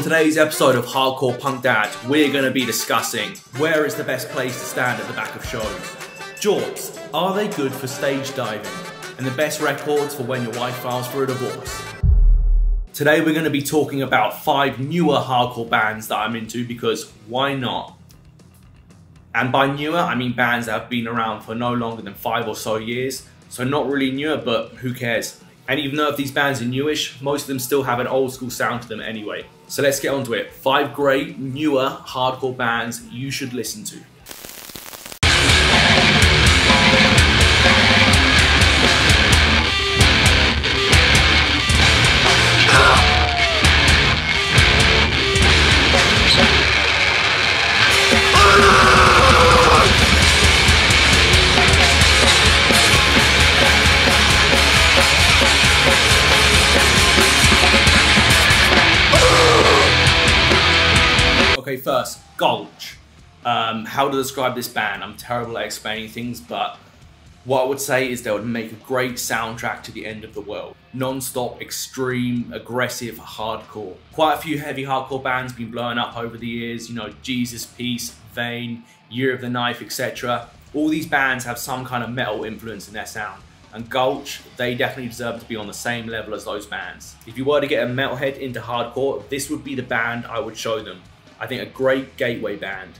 On today's episode of Hardcore Punk Dad, we're going to be discussing where is the best place to stand at the back of shows, jorts, are they good for stage diving, and the best records for when your wife files for a divorce. Today we're going to be talking about 5 newer hardcore bands that I'm into because why not? And by newer, I mean bands that have been around for no longer than 5 or so years, so not really newer, but who cares? And even though if these bands are newish, most of them still have an old school sound to them anyway. So let's get on to it. 5 great, newer, hardcore bands you should listen to. Okay, first, Gulch. How to describe this band? I'm terrible at explaining things, but what I would say is they would make a great soundtrack to the end of the world. Non-stop, extreme, aggressive, hardcore. Quite a few heavy hardcore bands been blowing up over the years, you know, Jesus Piece, Vain, Year of the Knife, etc. All these bands have some kind of metal influence in their sound. And Gulch, they definitely deserve to be on the same level as those bands. If you were to get a metalhead into hardcore, this would be the band I would show them. I think a great gateway band.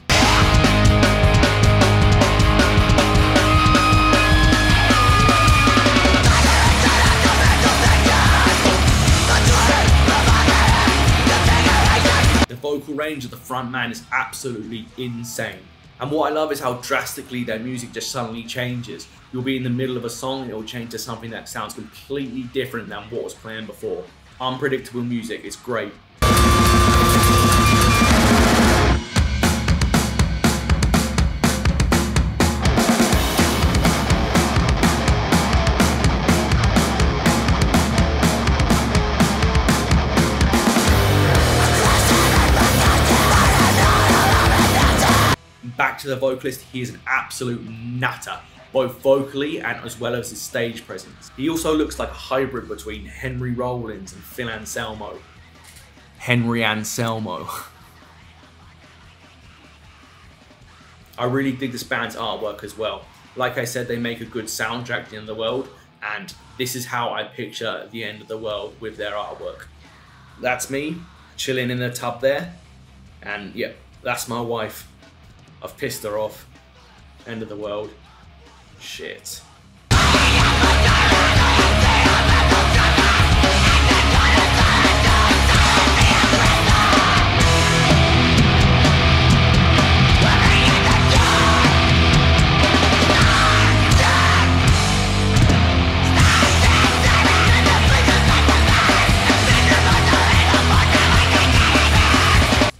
The vocal range of the front man is absolutely insane. And what I love is how drastically their music just suddenly changes. You'll be in the middle of a song and it will change to something that sounds completely different than what was playing before. Unpredictable music is great. Back to the vocalist, he is an absolute natter, both vocally and as well as his stage presence. He also looks like a hybrid between Henry Rollins and Phil Anselmo. Henry Anselmo. I really dig this band's artwork as well. Like I said, they make a good soundtrack to the end of the world, and this is how I picture the end of the world with their artwork. That's me, chilling in the tub there, and yeah, that's my wife. I've pissed her off. End of the world. Shit.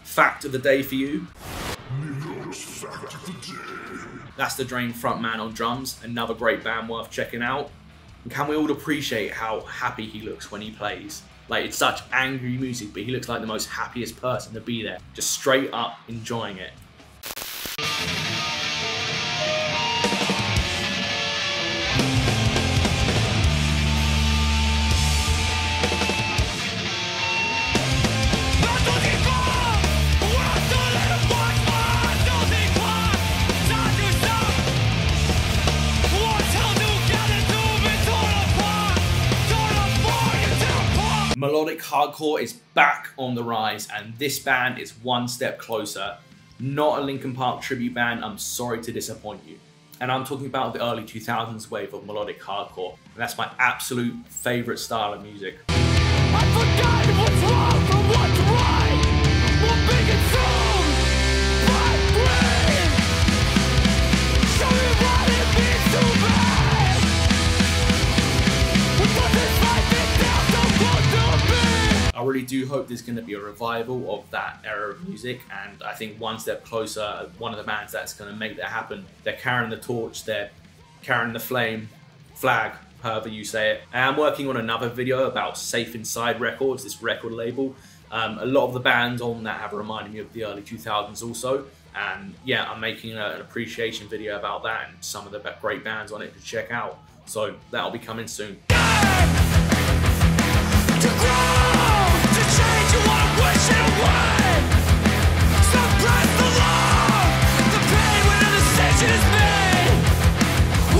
Fact of the day for you. That's the Drain frontman on drums, another great band worth checking out. And can we all appreciate how happy he looks when he plays? Like, it's such angry music, but he looks like the most happiest person to be there, just straight up enjoying it. Melodic hardcore is back on the rise, and this band is one step closer. Not a Linkin Park tribute band, I'm sorry to disappoint you. And I'm talking about the early 2000s wave of melodic hardcore. And that's my absolute favourite style of music. I forgot what's wrong from what's right. We're being consumed by greed. Show me what it means to bad. We put this life it down so close to me. I really do hope there's going to be a revival of that era of music, and I think One Step Closer, one of the bands that's going to make that happen. They're carrying the torch, they're carrying the flame, flag, however you say it. And I'm working on another video about Safe Inside Records, this record label. A lot of the bands on that have reminded me of the early 2000s also. And yeah, I'm making an appreciation video about that and some of the great bands on it to check out. So that'll be coming soon. To grow, to change. you wanna wish it away. Suppress the love, the pain when a decision is made.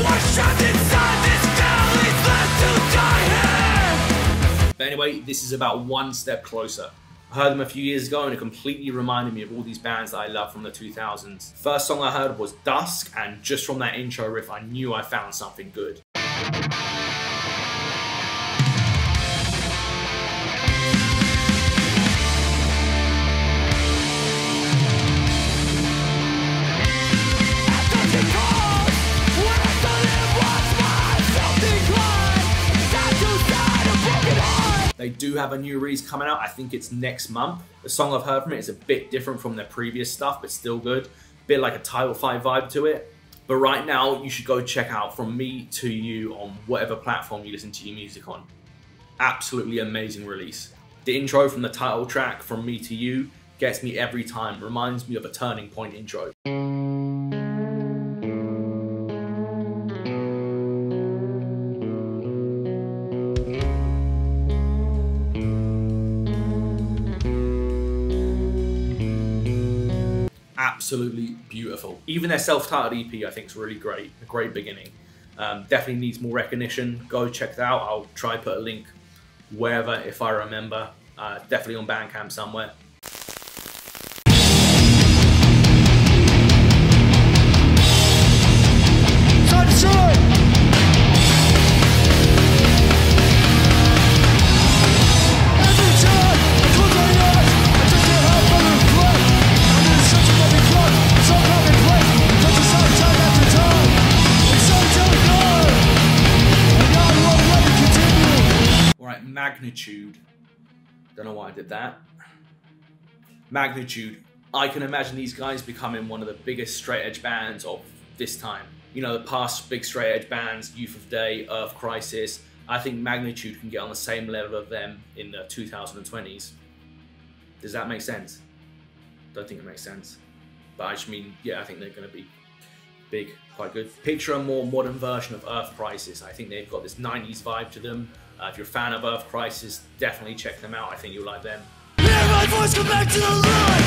We're trapped inside this valley, left to die here. But anyway, this is about one step closer. I heard them a few years ago and it completely reminded me of all these bands that I love from the 2000s. First song I heard was Dusk, and just from that intro riff I knew I found something good. They do have a new release coming out. I think it's next month. The song I've heard from it is a bit different from their previous stuff, but still good. Bit like a Title 5 vibe to it. But right now, you should go check out From Me to You on whatever platform you listen to your music on. Absolutely amazing release. The intro from the title track, From Me to You, gets me every time. Reminds me of a Turning Point intro. Absolutely beautiful. Even their self-titled EP I think is really great. A great beginning. Definitely needs more recognition. Go check that out. I'll try put a link wherever if I remember. Definitely on Bandcamp somewhere. Magnitude. Don't know why I did that. Magnitude. I can imagine these guys becoming one of the biggest straight edge bands of this time. You know, the past big straight edge bands, Youth of Day, Earth Crisis. I think Magnitude can get on the same level of them in the 2020s. Does that make sense? Don't think it makes sense. But I just mean, yeah, I think they're going to be big, quite good. Picture a more modern version of Earth Crisis. I think they've got this 90s vibe to them. If you're a fan of Earth Crisis, definitely check them out. I think you'll like them. Hear my voice come back to the light.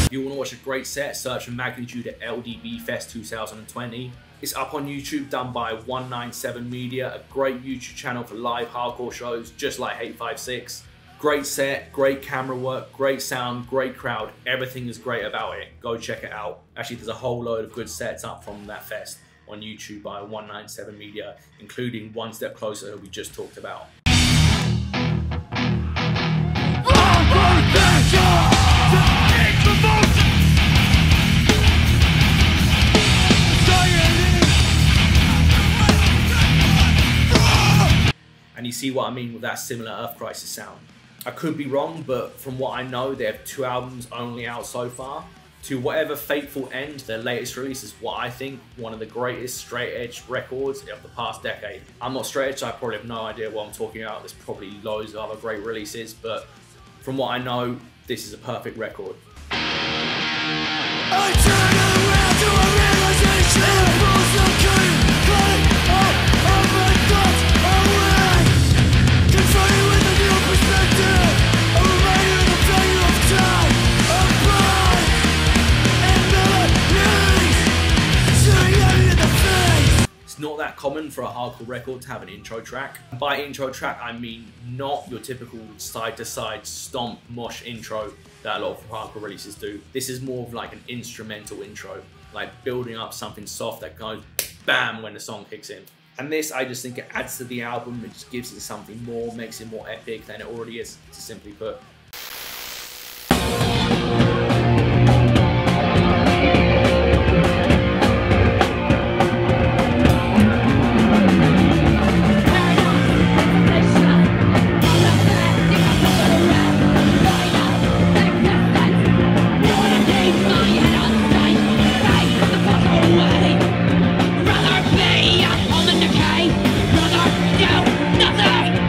If you want to watch a great set, search for Magnitude at LDB Fest 2020. It's up on YouTube, done by 197 Media, a great YouTube channel for live hardcore shows, just like Hate 56. Great set, great camera work, great sound, great crowd. Everything is great about it. Go check it out. Actually, there's a whole load of good sets up from that fest on YouTube by 197 Media, including One Step Closer, who we just talked about. And you see what I mean with that similar Earth Crisis sound. I could be wrong, but from what I know, they have 2 albums only out so far. To whatever fateful end, their latest release is what I think one of the greatest straight edge records of the past decade. I'm not straight edge, so I probably have no idea what I'm talking about. There's probably loads of other great releases, but from what I know, this is a perfect record. I turn around to a realization. Not that common for a hardcore record to have an intro track. By intro track, I mean not your typical side-to-side stomp mosh intro that a lot of hardcore releases do. This is more of like an instrumental intro, like building up something soft that goes bam when the song kicks in. And this, I just think it adds to the album. It just gives it something more, makes it more epic than it already is, to simply put.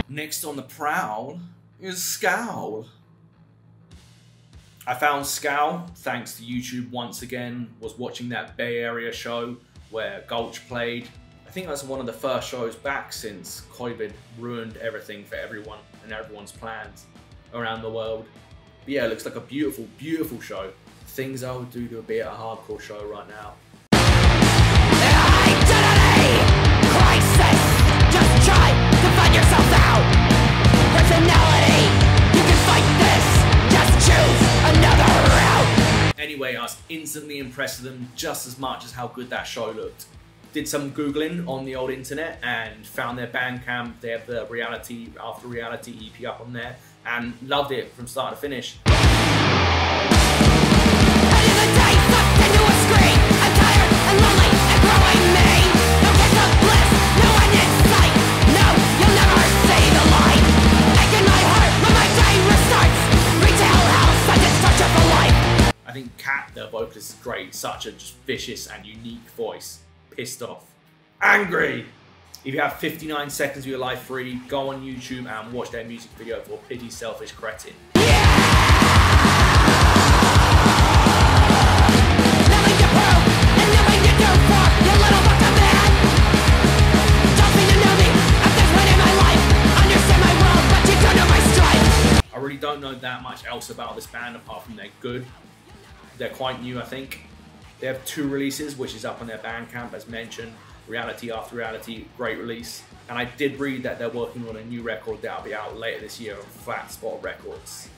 Next on the prowl is Scowl. I found Scowl thanks to YouTube once again. Was watching that Bay Area show where Gulch played. I think that's one of the first shows back since COVID ruined everything for everyone and everyone's plans around the world. But yeah, it looks like a beautiful, beautiful show. Things I would do to be at a hardcore show right now. Identity crisis. Just try to find yourself out. Personality. You can fight this. Just choose another route. Anyway, I was instantly impressed with them just as much as how good that show looked. Did some Googling on the old internet and found their Bandcamp. They have the Reality After Reality EP up on there and loved it from start to finish. I think Kat, the vocalist, is great. Such a just vicious and unique voice. Pissed off. Angry! If you have 59 seconds of your life free, go on YouTube and watch their music video for Pity Selfish Cretin. I really don't know that much else about this band apart from they're good. They're quite new, I think. They have 2 releases, which is up on their Bandcamp as mentioned. Reality After Reality, great release. And I did read that they're working on a new record that'll be out later this year on Flat Spot Records.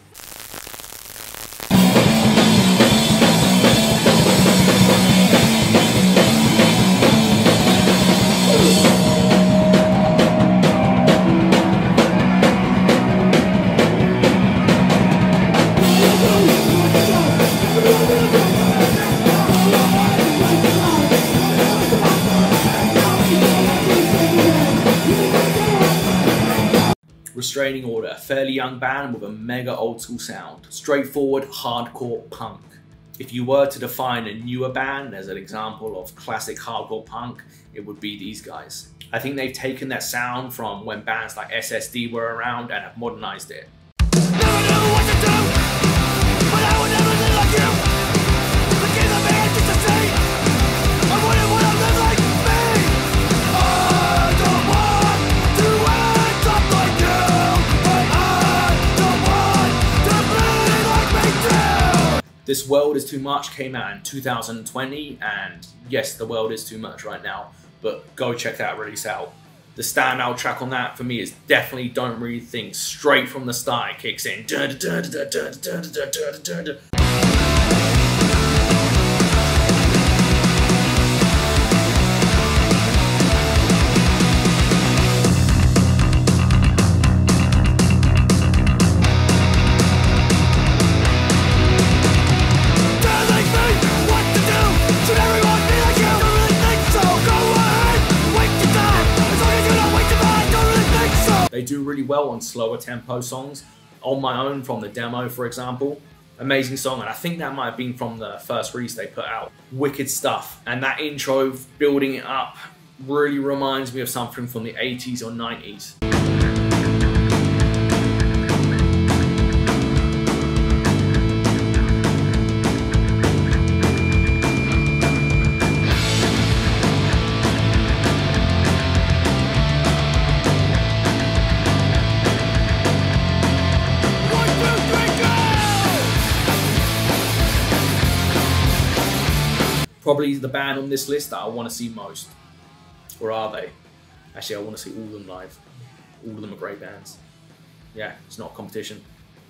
Restraining Order, a fairly young band with a mega old school sound. Straightforward, hardcore punk. If you were to define a newer band as an example of classic hardcore punk, it would be these guys. I think they've taken that sound from when bands like SSD were around and have modernized it. This World Is Too Much came out in 2020, and yes, the world is too much right now, but go check that release out. The standout track on that for me is definitely Don't Read Things. Straight from the start it kicks in. They do really well on slower tempo songs. On My Own from the demo, for example. Amazing song, and I think that might have been from the first release they put out. Wicked stuff. And that intro, building it up, really reminds me of something from the 80s or 90s. Probably the band on this list that I want to see most. Or are they? Actually, I want to see all of them live. All of them are great bands. Yeah, it's not a competition.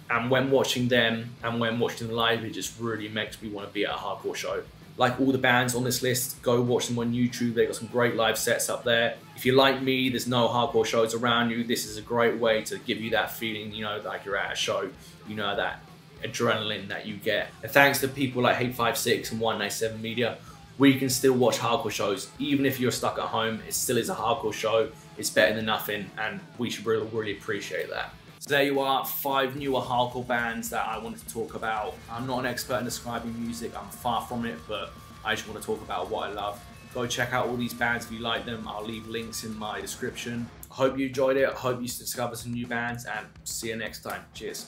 And when watching them and when watching them live, it just really makes me want to be at a hardcore show. Like all the bands on this list, go watch them on YouTube. They've got some great live sets up there. If you're like me, there's no hardcore shows around you. This is a great way to give you that feeling, you know, like you're at a show. You know, that adrenaline that you get. And thanks to people like Hate56 and 197 Media, we can still watch hardcore shows. Even if you're stuck at home, it still is a hardcore show. It's better than nothing, and we should really appreciate that. So there you are, 5 newer hardcore bands that I wanted to talk about. I'm not an expert in describing music, I'm far from it, but I just want to talk about what I love. Go check out all these bands if you like them. I'll leave links in my description. I hope you enjoyed it. I hope you discovered some new bands, and see you next time. Cheers.